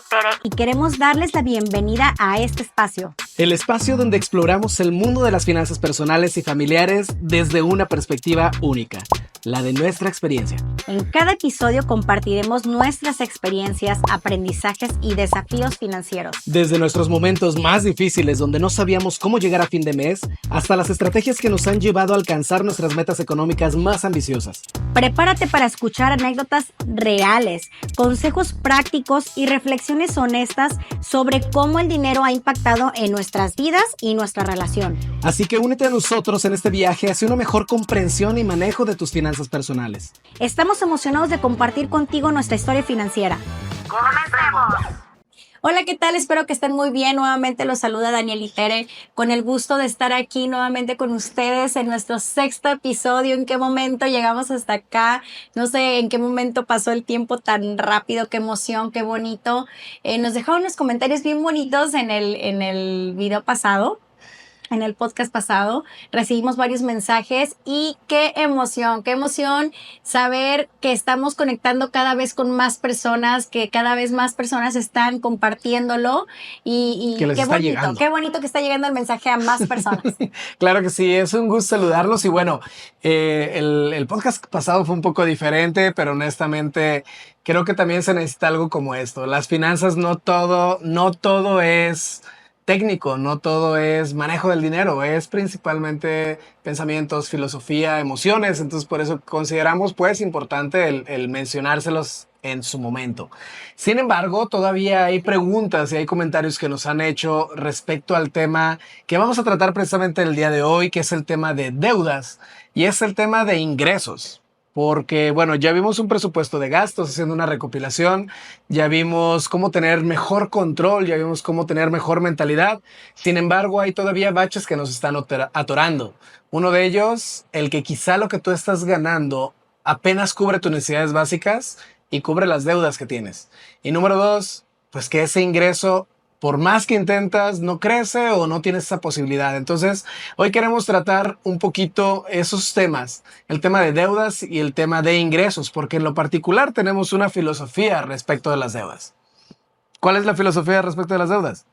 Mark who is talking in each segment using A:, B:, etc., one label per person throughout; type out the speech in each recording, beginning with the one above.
A: Tere. Y queremos darles la bienvenida a este espacio.
B: El espacio donde exploramos el mundo de las finanzas personales y familiares desde una perspectiva única, la de nuestra experiencia.
A: En cada episodio compartiremos nuestras experiencias, aprendizajes y desafíos financieros.
B: Desde nuestros momentos más difíciles donde no sabíamos cómo llegar a fin de mes, hasta las estrategias que nos han llevado a alcanzar nuestras metas económicas más ambiciosas.
A: Prepárate para escuchar anécdotas reales, consejos prácticos y reflexiones honestas sobre cómo el dinero ha impactado en nuestras vidas y nuestra relación.
B: Así que únete a nosotros en este viaje hacia una mejor comprensión y manejo de tus finanzas personales.
A: Estamos emocionados de compartir contigo nuestra historia financiera. ¡Comencemos! Hola, ¿qué tal? Espero que estén muy bien. Nuevamente los saluda Daniel y Tere, con el gusto de estar aquí nuevamente con ustedes en nuestro 6º episodio. ¿En qué momento llegamos hasta acá? No sé en qué momento pasó el tiempo tan rápido, qué emoción, qué bonito. Nos dejaron unos comentarios bien bonitos en el video pasado. En el podcast pasado recibimos varios mensajes y qué emoción saber que estamos conectando cada vez con más personas, que cada vez más personas están compartiéndolo y qué bonito que está llegando el mensaje a más personas.
B: Claro que sí, es un gusto saludarlos y bueno, el podcast pasado fue un poco diferente, pero honestamente creo que también se necesita algo como esto. Las finanzas no todo es técnico, no todo es manejo del dinero, es principalmente pensamientos, filosofía, emociones, entonces por eso consideramos pues importante el mencionárselos en su momento. Sin embargo, todavía hay preguntas y hay comentarios que nos han hecho respecto al tema que vamos a tratar precisamente el día de hoy, que es el tema de deudas y es el tema de ingresos. Porque, bueno, ya vimos un presupuesto de gastos haciendo una recopilación, ya vimos cómo tener mejor control, ya vimos cómo tener mejor mentalidad. Sin embargo, hay todavía baches que nos están atorando. Uno de ellos, el que quizá lo que tú estás ganando apenas cubre tus necesidades básicas y cubre las deudas que tienes. Y número 2, pues que ese ingreso, por más que intentas, no crece o no tienes esa posibilidad. Entonces, hoy queremos tratar un poquito esos temas, el tema de deudas y el tema de ingresos, porque en lo particular tenemos una filosofía respecto de las deudas. ¿Cuál es la filosofía respecto de las deudas?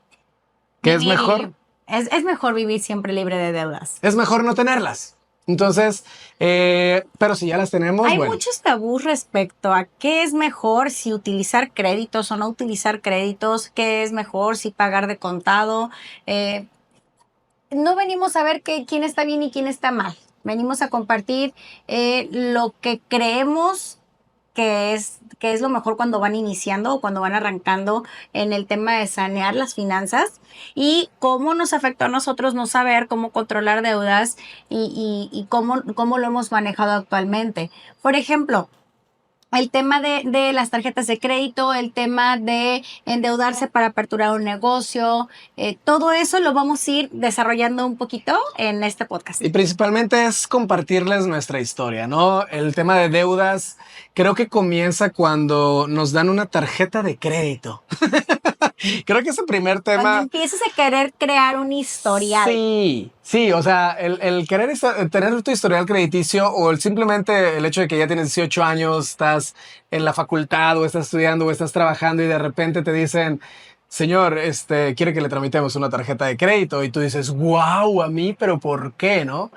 B: ¿Qué es mejor?
A: Es mejor vivir siempre libre de deudas.
B: Es mejor no tenerlas. Entonces, pero si ya las tenemos,
A: hay muchos tabús respecto a qué es mejor, si utilizar créditos o no utilizar créditos, qué es mejor, si pagar de contado. No venimos a ver quién está bien y quién está mal. Venimos a compartir lo que creemos que es lo mejor cuando van iniciando o cuando van arrancando en el tema de sanear las finanzas y cómo nos afectó a nosotros no saber cómo controlar deudas y cómo lo hemos manejado actualmente. Por ejemplo, el tema de las tarjetas de crédito, el tema de endeudarse para aperturar un negocio, todo eso lo vamos a ir desarrollando un poquito en este podcast.
B: Y principalmente es compartirles nuestra historia, ¿no? El tema de deudas creo que comienza cuando nos dan una tarjeta de crédito. Creo que ese primer tema...
A: Cuando empiezas a querer crear un historial.
B: Sí, o sea, el querer tener tu historial crediticio o simplemente el hecho de que ya tienes 18 años, estás en la facultad o estás estudiando o estás trabajando y de repente te dicen, señor, quiere que le tramitemos una tarjeta de crédito y tú dices, wow, a mí, pero ¿por qué, no?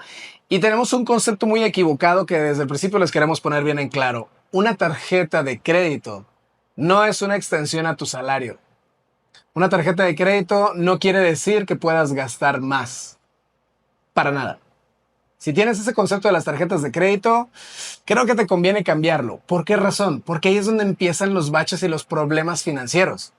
B: Y tenemos un concepto muy equivocado que desde el principio les queremos poner bien en claro. Una tarjeta de crédito no es una extensión a tu salario. Una tarjeta de crédito no quiere decir que puedas gastar más. Para nada. Si tienes ese concepto de las tarjetas de crédito, creo que te conviene cambiarlo. ¿Por qué razón? Porque ahí es donde empiezan los baches y los problemas financieros.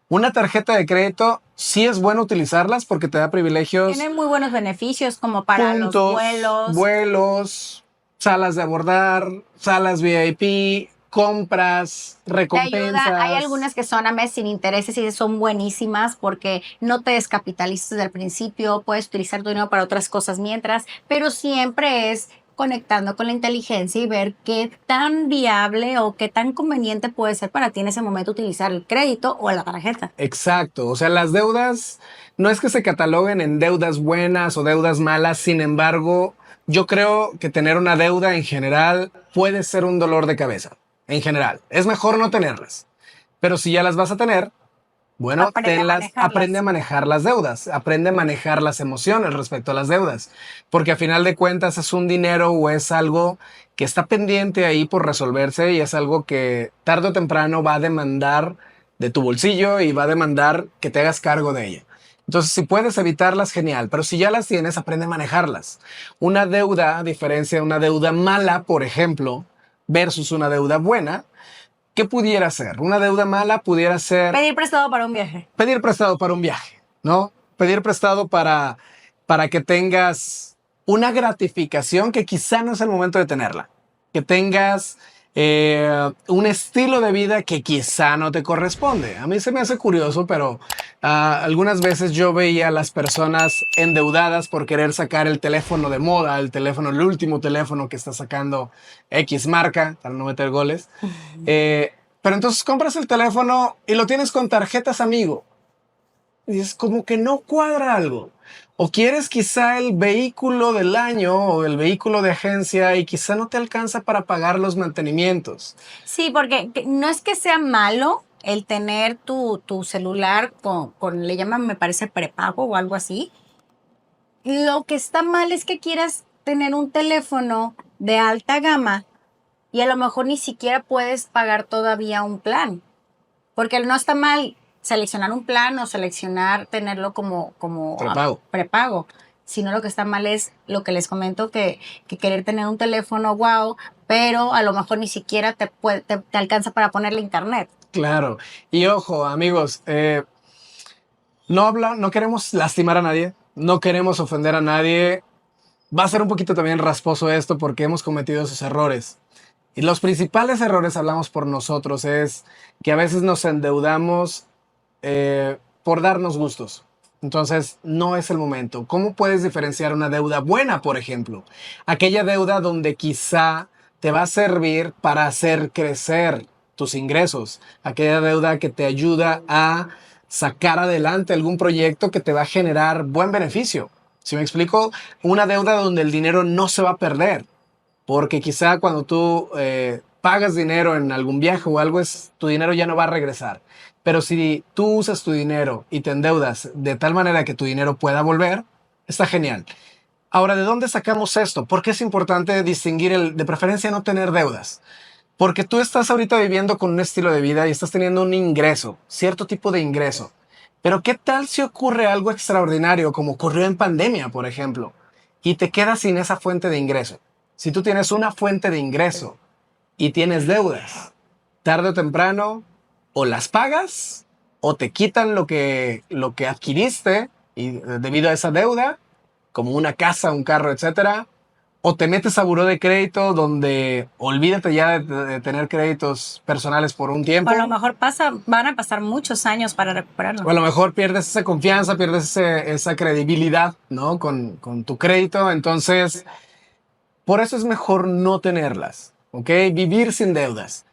B: Una tarjeta de crédito sí es bueno utilizarlas porque te da privilegios.
A: Tiene muy buenos beneficios como para
B: puntos,
A: los
B: vuelos, salas de abordar, salas VIP, compras, recompensas.
A: Te ayuda. Hay algunas que son a mes sin intereses y son buenísimas porque no te descapitalizas desde el principio, puedes utilizar tu dinero para otras cosas mientras, pero siempre es conectando con la inteligencia y ver qué tan viable o qué tan conveniente puede ser para ti en ese momento utilizar el crédito o la tarjeta.
B: Exacto, o sea, las deudas no es que se cataloguen en deudas buenas o deudas malas, sin embargo, yo creo que tener una deuda en general puede ser un dolor de cabeza, en general. Es mejor no tenerlas, pero si ya las vas a tener, Bueno, aprende a
A: manejarlas.
B: manejar las deudas, aprende a manejar las emociones respecto a las deudas, porque a final de cuentas es un dinero o es algo que está pendiente ahí por resolverse y es algo que tarde o temprano va a demandar de tu bolsillo y va a demandar que te hagas cargo de ella. Entonces, si puedes evitarlas, genial, pero si ya las tienes, aprende a manejarlas. Una deuda, a diferencia de una deuda mala, por ejemplo, versus una deuda buena, ¿qué pudiera ser? Una deuda mala pudiera ser
A: Pedir prestado para un viaje.
B: pedir prestado para un viaje, ¿no? Pedir prestado para que tengas una gratificación que quizá no es el momento de tenerla. Que tengas un estilo de vida que quizá no te corresponde. A mí se me hace curioso, pero algunas veces yo veía a las personas endeudadas por querer sacar el teléfono de moda, el último teléfono que está sacando X marca, para no meter goles. Pero entonces compras el teléfono y lo tienes con tarjetas amigo. Y es como que no cuadra algo. O quieres quizá el vehículo del año o el vehículo de agencia y quizá no te alcanza para pagar los mantenimientos.
A: Sí, porque no es que sea malo el tener tu celular le llaman, me parece, prepago o algo así. Lo que está mal es que quieras tener un teléfono de alta gama y a lo mejor ni siquiera puedes pagar todavía un plan. Porque no está mal seleccionar un plan o seleccionar tenerlo como
B: Prepago.
A: prepago, sino lo que está mal es lo que les comento, que querer tener un teléfono wow, pero a lo mejor ni siquiera te alcanza para ponerle internet.
B: Claro. Y ojo, amigos, no queremos lastimar a nadie, no queremos ofender a nadie. Va a ser un poquito también rasposo esto porque hemos cometido esos errores. Y los principales errores, hablamos por nosotros, es que a veces nos endeudamos por darnos gustos. Entonces, no es el momento. ¿Cómo puedes diferenciar una deuda buena, por ejemplo? Aquella deuda donde quizá te va a servir para hacer crecer tus ingresos. Aquella deuda que te ayuda a sacar adelante algún proyecto que te va a generar buen beneficio. Si me explico, una deuda donde el dinero no se va a perder. Porque quizá cuando tú pagas dinero en algún viaje o algo, tu dinero ya no va a regresar. Pero si tú usas tu dinero y te endeudas de tal manera que tu dinero pueda volver, está genial. Ahora, ¿de dónde sacamos esto? ¿Por qué es importante distinguir de preferencia no tener deudas? Porque tú estás ahorita viviendo con un estilo de vida y estás teniendo un ingreso, cierto tipo de ingreso. Pero ¿qué tal si ocurre algo extraordinario como ocurrió en pandemia, por ejemplo, y te quedas sin esa fuente de ingreso? Si tú tienes una fuente de ingreso y tienes deudas, tarde o temprano o las pagas o te quitan lo que adquiriste y, debido a esa deuda, como una casa, un carro, etcétera, o te metes a buró de crédito donde olvídate ya de tener créditos personales por un tiempo.
A: O a lo mejor van a pasar muchos años para recuperarlo.
B: O a lo mejor pierdes esa confianza, pierdes esa credibilidad, ¿no? Con tu crédito. Entonces, por eso es mejor no tenerlas, ¿ok? Vivir sin deudas.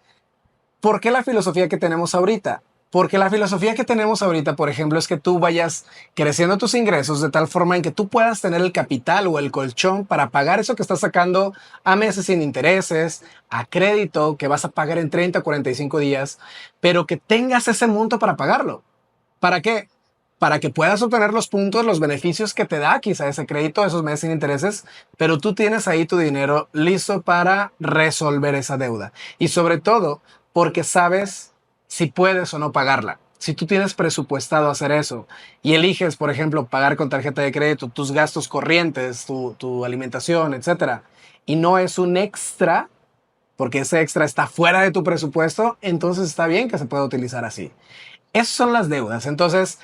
B: ¿Por qué la filosofía que tenemos ahorita? Porque la filosofía que tenemos ahorita, por ejemplo, es que tú vayas creciendo tus ingresos de tal forma en que tú puedas tener el capital o el colchón para pagar eso que estás sacando a meses sin intereses, a crédito que vas a pagar en 30 o 45 días, pero que tengas ese monto para pagarlo. ¿Para qué? Para que puedas obtener los puntos, los beneficios que te da quizá ese crédito, esos meses sin intereses, pero tú tienes ahí tu dinero listo para resolver esa deuda. Y sobre todo, porque sabes si puedes o no pagarla. Si tú tienes presupuestado hacer eso y eliges, por ejemplo, pagar con tarjeta de crédito tus gastos corrientes, tu alimentación, etcétera, y no es un extra, porque ese extra está fuera de tu presupuesto, entonces está bien que se pueda utilizar así. Esas son las deudas. Entonces,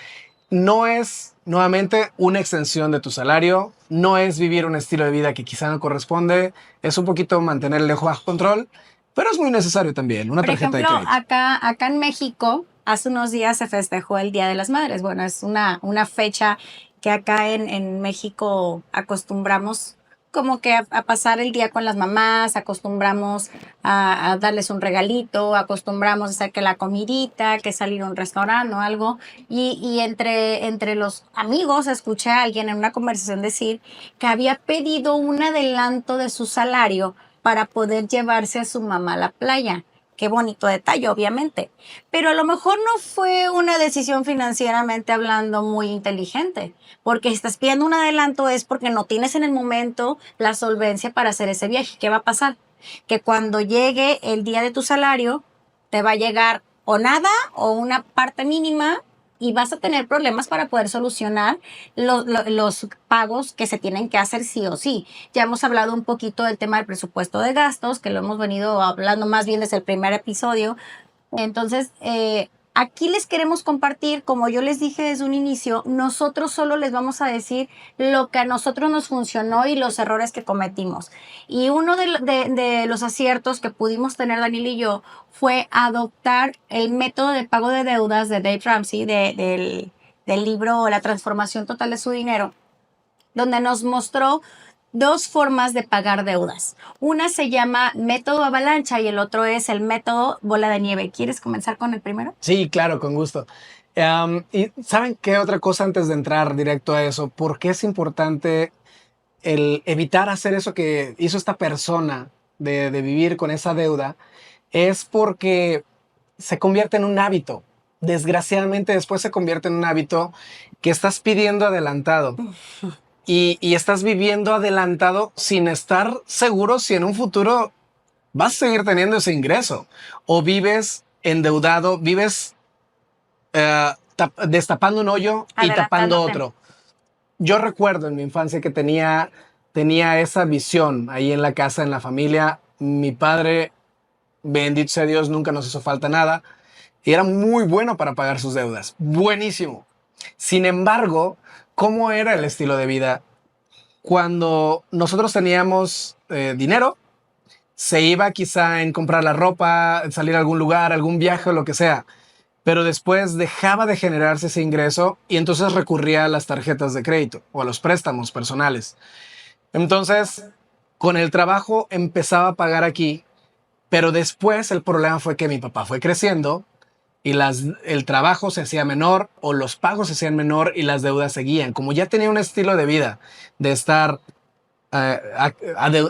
B: no es nuevamente una extensión de tu salario, no es vivir un estilo de vida que quizá no corresponde, es un poquito mantener el lejos bajo control, pero es muy necesario también una tarjeta de crédito.
A: Acá en México, hace unos días se festejó el Día de las Madres. Bueno, es una fecha que acá en México acostumbramos como que a pasar el día con las mamás, acostumbramos a darles un regalito, acostumbramos a hacer que la comidita, que salir a un restaurante o algo. Y entre los amigos escuché a alguien en una conversación decir que había pedido un adelanto de su salario para poder llevarse a su mamá a la playa, qué bonito detalle, obviamente. Pero a lo mejor no fue una decisión financieramente hablando muy inteligente, porque si estás pidiendo un adelanto es porque no tienes en el momento la solvencia para hacer ese viaje. ¿Qué va a pasar? Que cuando llegue el día de tu salario, te va a llegar o nada o una parte mínima y vas a tener problemas para poder solucionar los pagos que se tienen que hacer sí o sí. Ya hemos hablado un poquito del tema del presupuesto de gastos, que lo hemos venido hablando más bien desde el primer episodio. Entonces, aquí les queremos compartir, como yo les dije desde un inicio, nosotros solo les vamos a decir lo que a nosotros nos funcionó y los errores que cometimos. Y uno de los aciertos que pudimos tener Daniel y yo fue adoptar el método de pago de deudas de Dave Ramsey, del libro La transformación total de su dinero, donde nos mostró dos formas de pagar deudas. Una se llama método avalancha y el otro es el método bola de nieve. ¿Quieres comenzar con el primero?
B: Sí, claro, con gusto. Y ¿saben qué otra cosa antes de entrar directo a eso? ¿Por qué es importante el evitar hacer eso que hizo esta persona de vivir con esa deuda? Es porque se convierte en un hábito. Desgraciadamente después se convierte en un hábito que estás pidiendo adelantado. Y estás viviendo adelantado sin estar seguro si en un futuro vas a seguir teniendo ese ingreso. O vives endeudado, vives destapando un hoyo y tapando otro. Yo recuerdo en mi infancia que tenía esa visión ahí en la casa, en la familia. Mi padre, bendito sea Dios, nunca nos hizo falta nada. Y era muy bueno para pagar sus deudas. Buenísimo. Sin embargo, ¿cómo era el estilo de vida? Cuando nosotros teníamos dinero, se iba quizá en comprar la ropa, salir a algún lugar, algún viaje o lo que sea. Pero después dejaba de generarse ese ingreso y entonces recurría a las tarjetas de crédito o a los préstamos personales. Entonces, con el trabajo empezaba a pagar aquí, pero después el problema fue que mi papá fue creciendo y el trabajo se hacía menor o los pagos se hacían menor y las deudas seguían. Como ya tenía un estilo de vida de estar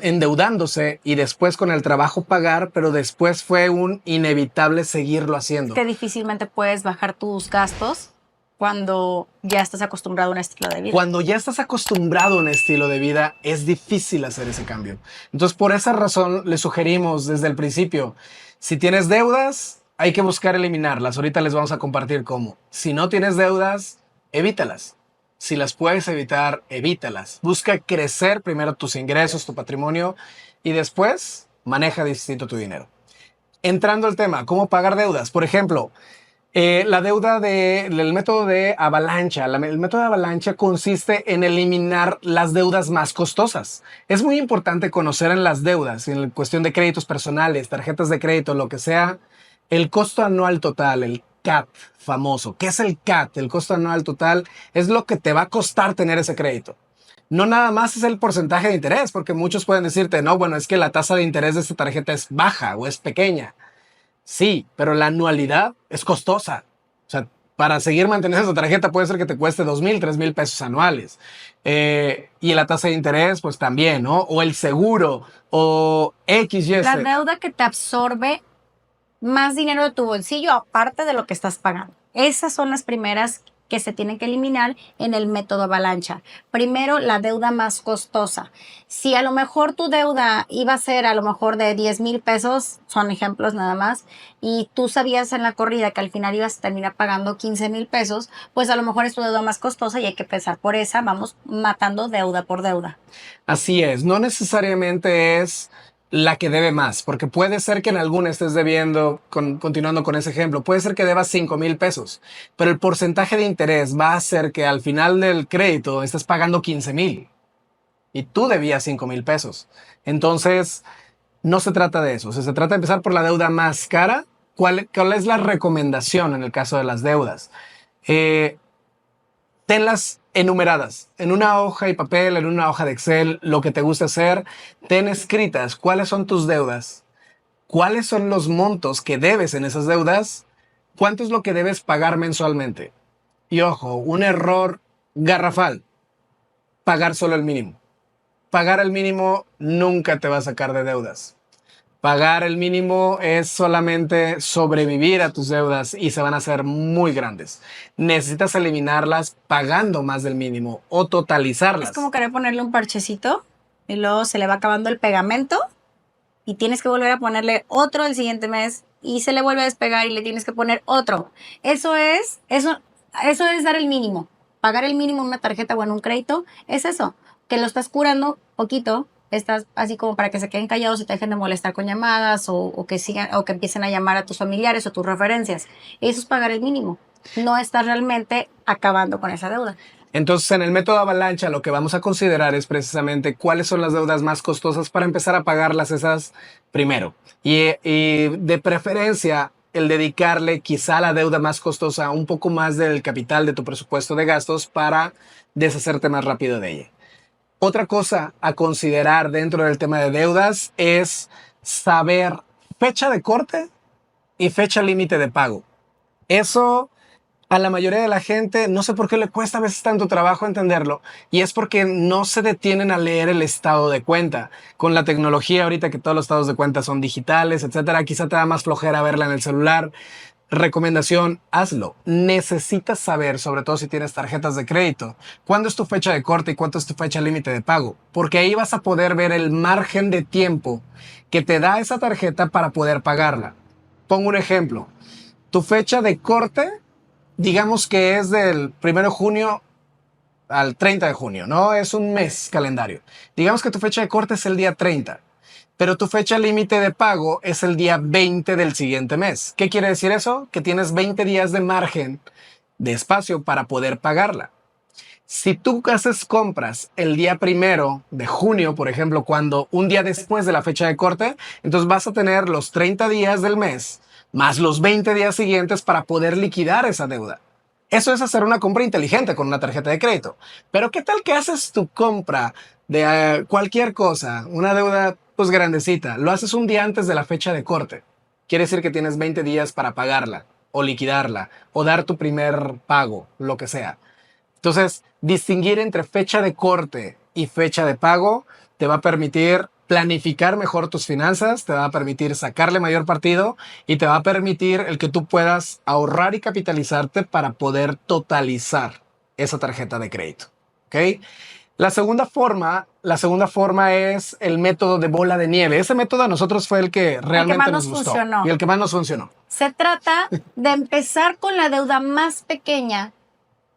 B: endeudándose y después con el trabajo pagar, pero después fue un inevitable seguirlo haciendo.
A: Que difícilmente puedes bajar tus gastos cuando ya estás acostumbrado a un estilo de vida.
B: Cuando ya estás acostumbrado a un estilo de vida, es difícil hacer ese cambio. Entonces, por esa razón, le sugerimos desde el principio, si tienes deudas, hay que buscar eliminarlas. Ahorita les vamos a compartir cómo. Si no tienes deudas, evítalas. Si las puedes evitar, evítalas. Busca crecer primero tus ingresos, tu patrimonio, y después maneja distinto tu dinero. Entrando al tema, ¿cómo pagar deudas? Por ejemplo, la deuda el método de avalancha. El método de avalancha consiste en eliminar las deudas más costosas. Es muy importante conocer en las deudas, en cuestión de créditos personales, tarjetas de crédito, lo que sea, el costo anual total, el CAT famoso. ¿Qué es el CAT? El costo anual total es lo que te va a costar tener ese crédito. No nada más es el porcentaje de interés, porque muchos pueden decirte, no, bueno, es que la tasa de interés de esta tarjeta es baja o es pequeña. Sí, pero la anualidad es costosa. O sea, para seguir manteniendo esa tarjeta puede ser que te cueste 2,000, 3,000 pesos anuales. Y la tasa de interés, pues también, ¿no? O el seguro, o X, Y,
A: La deuda que te absorbe más dinero de tu bolsillo aparte de lo que estás pagando. Esas son las primeras que se tienen que eliminar en el método avalancha. Primero, la deuda más costosa. Si a lo mejor tu deuda iba a ser a lo mejor de 10,000 pesos, son ejemplos nada más, y tú sabías en la corrida que al final ibas a terminar pagando 15,000 pesos, pues a lo mejor es tu deuda más costosa y hay que empezar por esa. Vamos matando deuda por deuda.
B: Así es, no necesariamente es la que debe más, porque puede ser que en alguna estés debiendo, continuando con ese ejemplo, puede ser que debas 5,000 pesos, pero el porcentaje de interés va a hacer que al final del crédito estés pagando 15,000 y tú debías 5,000 pesos. Entonces, no se trata de eso, se trata de empezar por la deuda más cara. ¿Cuál es la recomendación en el caso de las deudas? Tenlas enumeradas en una hoja y papel, en una hoja de Excel, lo que te guste hacer. Ten escritas cuáles son tus deudas, cuáles son los montos que debes en esas deudas, cuánto es lo que debes pagar mensualmente. Y ojo, un error garrafal, pagar solo el mínimo. Pagar el mínimo nunca te va a sacar de deudas. Pagar el mínimo es solamente sobrevivir a tus deudas y se van a hacer muy grandes. Necesitas eliminarlas pagando más del mínimo o totalizarlas.
A: Es como querer ponerle un parchecito y luego se le va acabando el pegamento y tienes que volver a ponerle otro el siguiente mes y se le vuelve a despegar y le tienes que poner otro. Eso es dar el mínimo. Pagar el mínimo en una tarjeta o en un crédito es eso, que lo estás curando poquito. Estás así como para que se queden callados y te dejen de molestar con llamadas o que sigan o que empiecen a llamar a tus familiares o tus referencias. Eso es pagar el mínimo. No estás realmente acabando con esa deuda.
B: Entonces, en el método avalancha, lo que vamos a considerar es precisamente cuáles son las deudas más costosas para empezar a pagarlas esas primero. Y de preferencia, el dedicarle quizá a la deuda más costosa un poco más del capital de tu presupuesto de gastos para deshacerte más rápido de ella. Otra cosa a considerar dentro del tema de deudas es saber fecha de corte y fecha límite de pago. Eso a la mayoría de la gente no sé por qué le cuesta a veces tanto trabajo entenderlo, y es porque no se detienen a leer el estado de cuenta. Con la tecnología ahorita que todos los estados de cuenta son digitales, etcétera, quizá te da más flojera verla en el celular. Recomendación, hazlo. Necesitas saber, sobre todo si tienes tarjetas de crédito, cuándo es tu fecha de corte y cuánto es tu fecha límite de pago, porque ahí vas a poder ver el margen de tiempo que te da esa tarjeta para poder pagarla. Pongo un ejemplo. Tu fecha de corte, digamos que es del 1 de junio al 30 de junio, ¿no? Es un mes calendario. Digamos que tu fecha de corte es el día 30. Pero tu fecha límite de pago es el día 20 del siguiente mes. ¿Qué quiere decir eso? Que tienes 20 días de margen de espacio para poder pagarla. Si tú haces compras el día 1 de junio, por ejemplo, cuando un día después de la fecha de corte, entonces vas a tener los 30 días del mes más los 20 días siguientes para poder liquidar esa deuda. Eso es hacer una compra inteligente con una tarjeta de crédito. Pero ¿qué tal que haces tu compra de cualquier cosa, una deuda pues grandecita, lo haces un día antes de la fecha de corte? Quiere decir que tienes 20 días para pagarla o liquidarla o dar tu primer pago, lo que sea. Entonces, distinguir entre fecha de corte y fecha de pago te va a permitir planificar mejor tus finanzas, te va a permitir sacarle mayor partido y te va a permitir el que tú puedas ahorrar y capitalizarte para poder totalizar esa tarjeta de crédito. ¿Ok? La segunda forma es el método de bola de nieve. Ese método a nosotros fue el que realmente nos gustó y el que más nos funcionó.
A: Se trata de empezar con la deuda más pequeña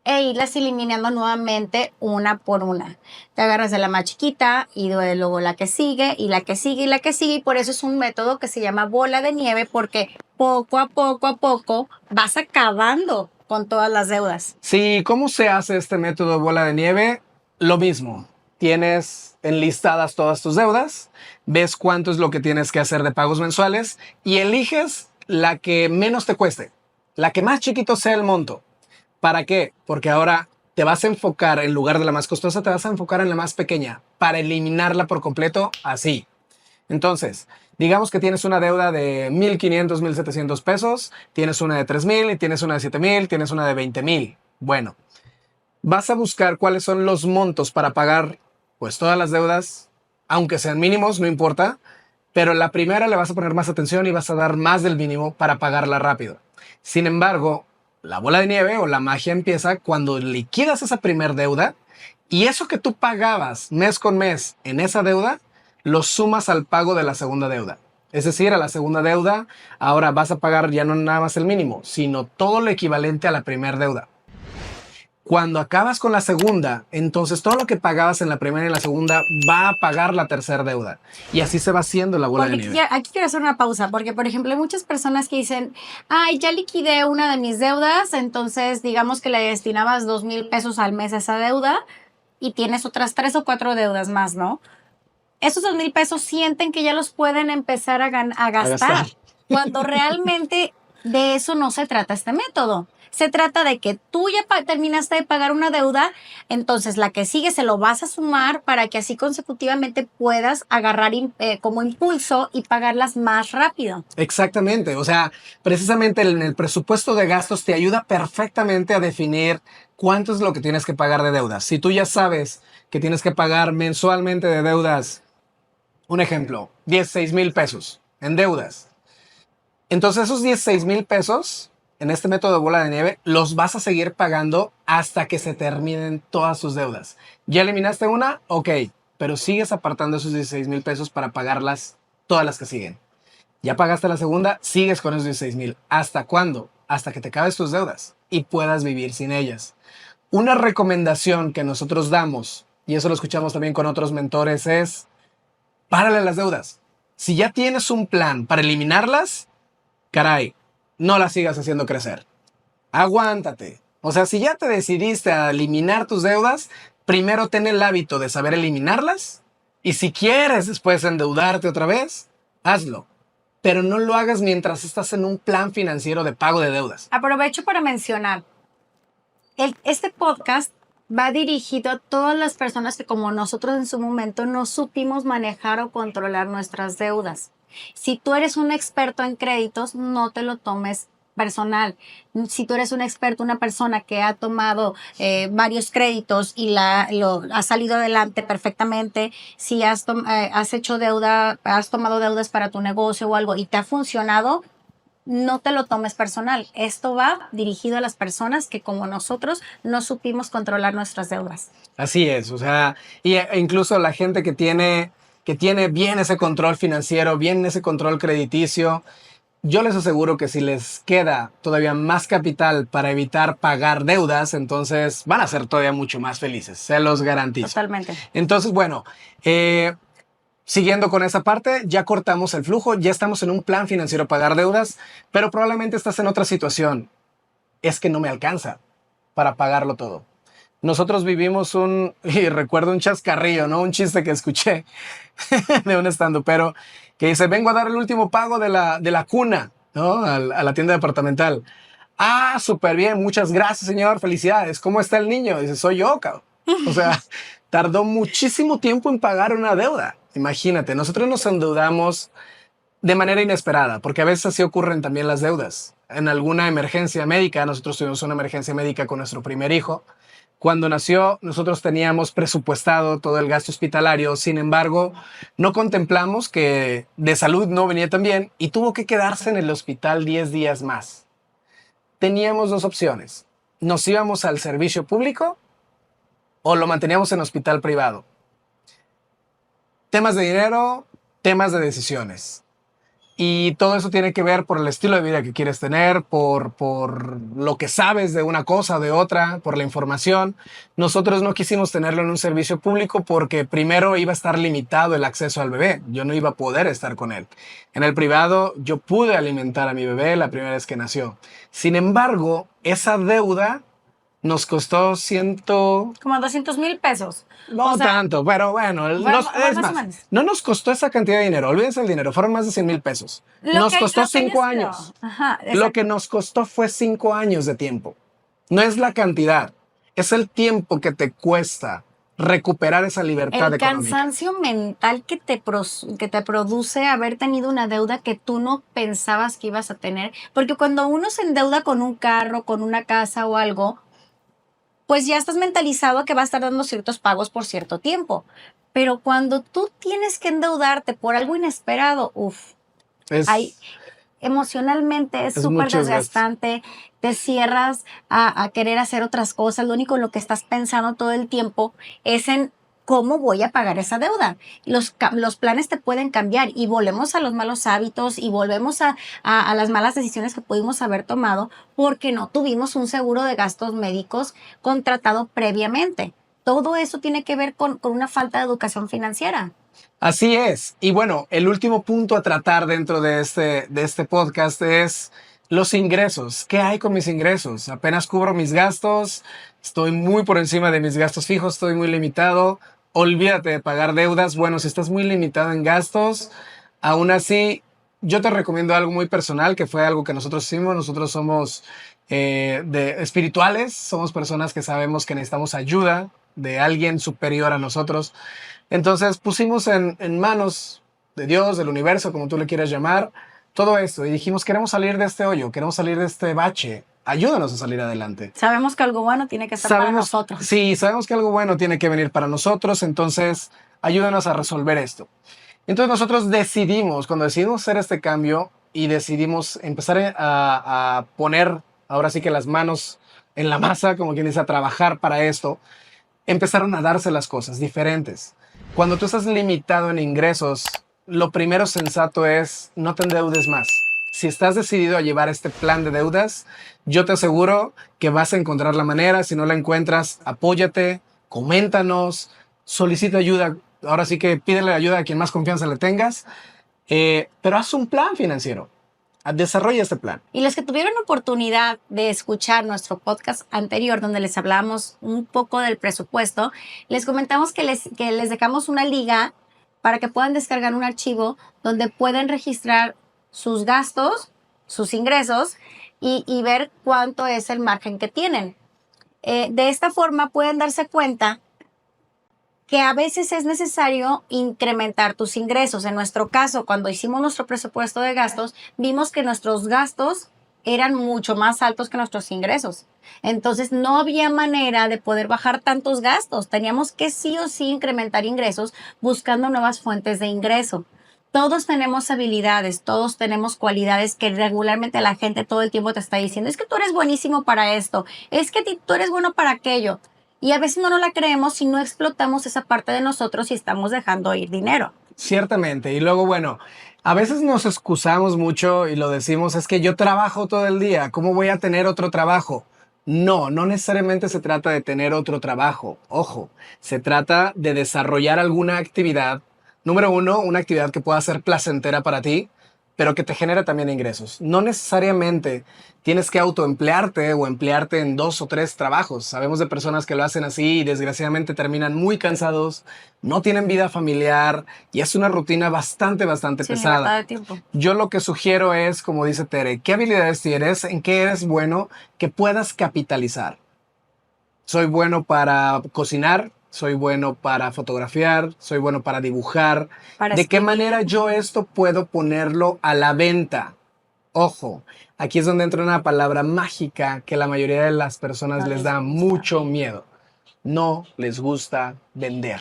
A: e irlas eliminando nuevamente una por una. Te agarras de la más chiquita y luego la que sigue y la que sigue y la que sigue, y por eso es un método que se llama bola de nieve, porque poco a poco vas acabando con todas las deudas.
B: Sí, ¿cómo se hace este método de bola de nieve? Lo mismo. Tienes enlistadas todas tus deudas, ves cuánto es lo que tienes que hacer de pagos mensuales y eliges la que menos te cueste, la que más chiquito sea el monto. ¿Para qué? Porque ahora te vas a enfocar, en lugar de la más costosa, te vas a enfocar en la más pequeña para eliminarla por completo así. Entonces, digamos que tienes una deuda de 1,500, 1,700 pesos, tienes una de 3,000 y tienes una de 7,000, tienes una de 20,000. Bueno, vas a buscar cuáles son los montos para pagar pues todas las deudas, aunque sean mínimos, no importa, pero la primera le vas a poner más atención y vas a dar más del mínimo para pagarla rápido. Sin embargo, la bola de nieve o la magia empieza cuando liquidas esa primer deuda y eso que tú pagabas mes con mes en esa deuda, lo sumas al pago de la segunda deuda. Es decir, a la segunda deuda, ahora vas a pagar ya no nada más el mínimo, sino todo lo equivalente a la primera deuda. Cuando acabas con la segunda, entonces todo lo que pagabas en la primera y en la segunda va a pagar la tercera deuda. Y así se va haciendo la bola de nieve.
A: Aquí quiero hacer una pausa, porque por ejemplo hay muchas personas que dicen, ay, ya liquidé una de mis deudas, entonces digamos que le destinabas 2,000 pesos al mes a esa deuda y tienes otras 3 o 4 deudas más, ¿no? Esos 2,000 pesos sienten que ya los pueden empezar a gastar, cuando realmente de eso no se trata este método. Se trata de que tú ya terminaste de pagar una deuda, entonces la que sigue se lo vas a sumar para que así consecutivamente puedas agarrar como impulso y pagarlas más rápido.
B: Exactamente, o sea, precisamente en el presupuesto de gastos te ayuda perfectamente a definir cuánto es lo que tienes que pagar de deudas. Si tú ya sabes que tienes que pagar mensualmente de deudas, un ejemplo, 16,000 pesos. en deudas. Entonces esos 16,000 pesos en este método de bola de nieve los vas a seguir pagando hasta que se terminen todas tus deudas. ¿Ya eliminaste una? Ok, pero sigues apartando esos 16,000 pesos para pagarlas todas las que siguen. Ya pagaste la segunda, sigues con esos 16,000. ¿Hasta cuándo? Hasta que te acabes tus deudas y puedas vivir sin ellas. Una recomendación que nosotros damos, y eso lo escuchamos también con otros mentores, es párale las deudas. Si ya tienes un plan para eliminarlas, caray, no las sigas haciendo crecer. Aguántate. O sea, si ya te decidiste a eliminar tus deudas, primero ten el hábito de saber eliminarlas y si quieres después endeudarte otra vez, hazlo. Pero no lo hagas mientras estás en un plan financiero de pago de deudas.
A: Aprovecho para mencionar, este podcast va dirigido a todas las personas que como nosotros en su momento no supimos manejar o controlar nuestras deudas. Si tú eres un experto en créditos, no te lo tomes personal. Si tú eres un experto, una persona que ha tomado varios créditos y ha salido adelante perfectamente, si has hecho deuda, has tomado deudas para tu negocio o algo y te ha funcionado, no te lo tomes personal. Esto va dirigido a las personas que como nosotros no supimos controlar nuestras deudas.
B: Así es, o sea, e incluso la gente que tiene bien ese control financiero, bien ese control crediticio, yo les aseguro que si les queda todavía más capital para evitar pagar deudas, entonces van a ser todavía mucho más felices, se los garantizo.
A: Totalmente.
B: Entonces, bueno, siguiendo con esa parte, ya cortamos el flujo, ya estamos en un plan financiero para pagar deudas, pero probablemente estás en otra situación. Es que no me alcanza para pagarlo todo. Nosotros vivimos y recuerdo un chascarrillo, ¿no? Un chiste que escuché de un estandupero que dice, vengo a dar el último pago de la cuna, ¿no? A la tienda departamental. Ah, súper bien, muchas gracias, señor, felicidades. ¿Cómo está el niño? Dice, soy yo, cabrón. O sea, tardó muchísimo tiempo en pagar una deuda. Imagínate, nosotros nos endeudamos de manera inesperada, porque a veces así ocurren también las deudas. En alguna emergencia médica, nosotros tuvimos una emergencia médica con nuestro primer hijo. Cuando nació, nosotros teníamos presupuestado todo el gasto hospitalario, sin embargo, no contemplamos que de salud no venía tan bien y tuvo que quedarse en el hospital 10 días más. Teníamos dos opciones. Nos íbamos al servicio público o lo manteníamos en hospital privado. Temas de dinero, temas de decisiones. Y todo eso tiene que ver por el estilo de vida que quieres tener, por lo que sabes de una cosa o de otra, por la información. Nosotros no quisimos tenerlo en un servicio público porque primero iba a estar limitado el acceso al bebé. Yo no iba a poder estar con él. En el privado yo pude alimentar a mi bebé la primera vez que nació. Sin embargo, esa deuda nos costó
A: Como 200,000 pesos.
B: No, o sea, tanto, pero bueno, es más, no nos costó esa cantidad de dinero, olvídense el dinero, fueron más de 100,000 pesos. Nos costó 5 años.
A: Ajá,
B: lo que nos costó fue 5 años de tiempo. No es la cantidad, es el tiempo que te cuesta recuperar esa libertad económica.
A: El cansancio mental que te produce haber tenido una deuda que tú no pensabas que ibas a tener. Porque cuando uno se endeuda con un carro, con una casa o algo, pues ya estás mentalizado a que va a estar dando ciertos pagos por cierto tiempo. Pero cuando tú tienes que endeudarte por algo inesperado, emocionalmente es súper desgastante. Te cierras a querer hacer otras cosas. Lo único en lo que estás pensando todo el tiempo es en cómo voy a pagar esa deuda. Los planes te pueden cambiar y volvemos a los malos hábitos y volvemos a las malas decisiones que pudimos haber tomado porque no tuvimos un seguro de gastos médicos contratado previamente. Todo eso tiene que ver con una falta de educación financiera.
B: Así es. Y bueno, el último punto a tratar dentro de este podcast es los ingresos. ¿Qué hay con mis ingresos? Apenas cubro mis gastos, estoy muy por encima de mis gastos fijos, estoy muy limitado. Olvídate de pagar deudas. Bueno, si estás muy limitado en gastos, aún así, yo te recomiendo algo muy personal, que fue algo que nosotros hicimos. Nosotros somos espirituales, somos personas que sabemos que necesitamos ayuda de alguien superior a nosotros. Entonces pusimos en manos de Dios, del universo, como tú le quieras llamar, todo esto y dijimos, queremos salir de este hoyo, queremos salir de este bache, ayúdanos a salir adelante.
A: Sabemos que algo bueno tiene que estar para nosotros.
B: Sí, sabemos que algo bueno tiene que venir para nosotros, entonces ayúdanos a resolver esto. Entonces nosotros decidimos, cuando decidimos hacer este cambio y decidimos empezar a poner ahora sí que las manos en la masa, como quien dice, a trabajar para esto, empezaron a darse las cosas diferentes. Cuando tú estás limitado en ingresos, lo primero sensato es no te endeudes más. Si estás decidido a llevar este plan de deudas, yo te aseguro que vas a encontrar la manera. Si no la encuentras, apóyate, coméntanos, solicita ayuda. Ahora sí que pídele ayuda a quien más confianza le tengas, pero haz un plan financiero. Desarrolla este plan.
A: Y los que tuvieron oportunidad de escuchar nuestro podcast anterior, donde les hablamos un poco del presupuesto, les comentamos que les dejamos una liga para que puedan descargar un archivo donde pueden registrar sus gastos, sus ingresos y ver cuánto es el margen que tienen. De esta forma pueden darse cuenta que a veces es necesario incrementar tus ingresos. En nuestro caso, cuando hicimos nuestro presupuesto de gastos, vimos que nuestros gastos eran mucho más altos que nuestros ingresos. Entonces, no había manera de poder bajar tantos gastos. Teníamos que sí o sí incrementar ingresos buscando nuevas fuentes de ingreso. Todos tenemos habilidades, todos tenemos cualidades que regularmente la gente todo el tiempo te está diciendo, es que tú eres buenísimo para esto, es que tú eres bueno para aquello. Y a veces no nos la creemos si no explotamos esa parte de nosotros y estamos dejando ir dinero.
B: Ciertamente. Y luego, bueno, a veces nos excusamos mucho y lo decimos, es que yo trabajo todo el día, ¿cómo voy a tener otro trabajo? No, no necesariamente se trata de tener otro trabajo. Ojo, se trata de desarrollar alguna actividad. Número uno, una actividad que pueda ser placentera para ti, pero que te genere también ingresos. No necesariamente tienes que autoemplearte o emplearte en 2 o 3 trabajos. Sabemos de personas que lo hacen así y desgraciadamente terminan muy cansados, no tienen vida familiar y es una rutina bastante pesada.
A: De tiempo.
B: Yo lo que sugiero es, como dice Tere, ¿qué habilidades tienes? ¿En qué eres bueno que puedas capitalizar? Soy bueno para cocinar, soy bueno para fotografiar, soy bueno para dibujar. ¿De qué manera yo esto puedo ponerlo a la venta? Ojo, aquí es donde entra una palabra mágica que la mayoría de las personas les da mucho miedo. No les gusta vender.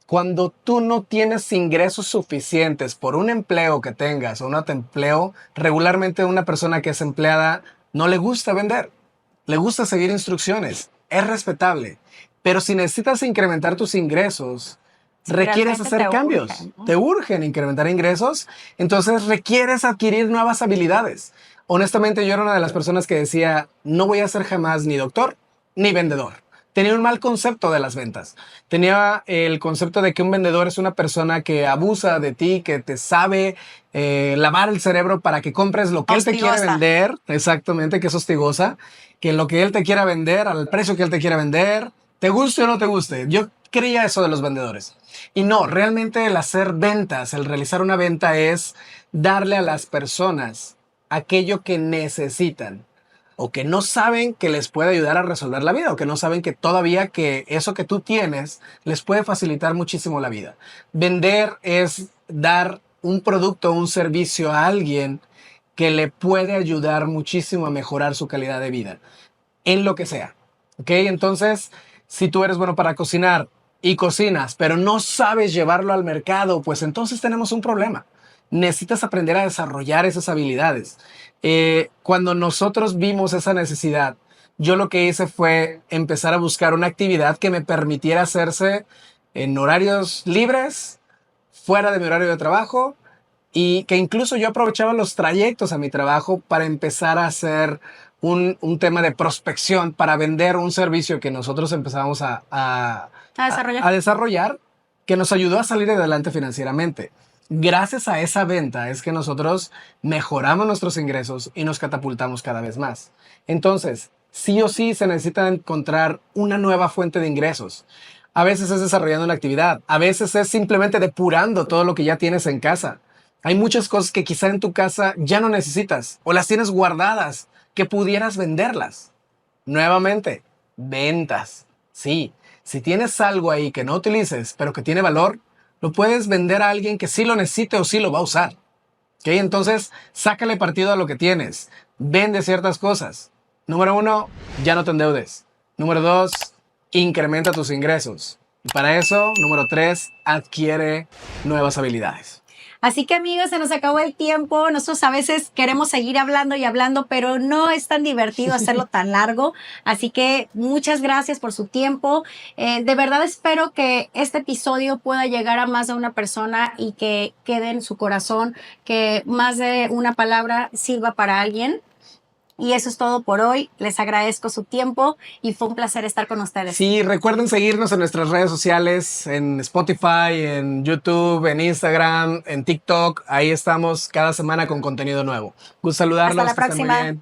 B: Cuando tú no tienes ingresos suficientes por un empleo que tengas o un empleo, regularmente una persona que es empleada no le gusta vender. Le gusta seguir instrucciones. Es respetable. Pero si necesitas incrementar tus ingresos, requieres hacer cambios. Urgen, ¿no? Te urgen incrementar ingresos, entonces requieres adquirir nuevas habilidades. Honestamente, yo era una de las personas que decía, no voy a ser jamás ni doctor ni vendedor. Tenía un mal concepto de las ventas. Tenía el concepto de que un vendedor es una persona que abusa de ti, que te sabe lavar el cerebro para que compres lo que él te quiere vender. Exactamente, que es hostigosa. Que lo que él te quiera vender, al precio que él te quiera vender, te guste o no te guste. Yo creía eso de los vendedores. Y no, realmente el hacer ventas, el realizar una venta es darle a las personas aquello que necesitan o que no saben que les puede ayudar a resolver la vida o que no saben que todavía que eso que tú tienes les puede facilitar muchísimo la vida. Vender es dar un producto o un servicio a alguien que le puede ayudar muchísimo a mejorar su calidad de vida en lo que sea. ¿Ok? Entonces, si tú eres bueno para cocinar y cocinas, pero no sabes llevarlo al mercado, pues entonces tenemos un problema. Necesitas aprender a desarrollar esas habilidades. Cuando nosotros vimos esa necesidad, yo lo que hice fue empezar a buscar una actividad que me permitiera hacerse en horarios libres, fuera de mi horario de trabajo, y que incluso yo aprovechaba los trayectos a mi trabajo para empezar a hacer un tema de prospección para vender un servicio que nosotros empezamos a desarrollar, que nos ayudó a salir adelante financieramente. Gracias a esa venta es que nosotros mejoramos nuestros ingresos y nos catapultamos cada vez más. Entonces, sí o sí se necesita encontrar una nueva fuente de ingresos. A veces es desarrollando una actividad, a veces es simplemente depurando todo lo que ya tienes en casa. Hay muchas cosas que quizá en tu casa ya no necesitas o las tienes guardadas que pudieras venderlas. Nuevamente, ventas. Sí, si tienes algo ahí que no utilices, pero que tiene valor, lo puedes vender a alguien que sí lo necesite o sí lo va a usar. ¿Ok? Entonces, sácale partido a lo que tienes. Vende ciertas cosas. Número 1, ya no te endeudes. Número 2, incrementa tus ingresos. Y para eso, número 3, adquiere nuevas habilidades.
A: Así que amigos, se nos acabó el tiempo. Nosotros a veces queremos seguir hablando y hablando, pero no es tan divertido hacerlo tan largo. Así que muchas gracias por su tiempo. De verdad espero que este episodio pueda llegar a más de una persona y que quede en su corazón, que más de una palabra sirva para alguien. Y eso es todo por hoy. Les agradezco su tiempo y fue un placer estar con ustedes.
B: Sí, recuerden seguirnos en nuestras redes sociales, en Spotify, en YouTube, en Instagram, en TikTok. Ahí estamos cada semana con contenido nuevo. Gusto saludarlos.
A: Hasta la próxima.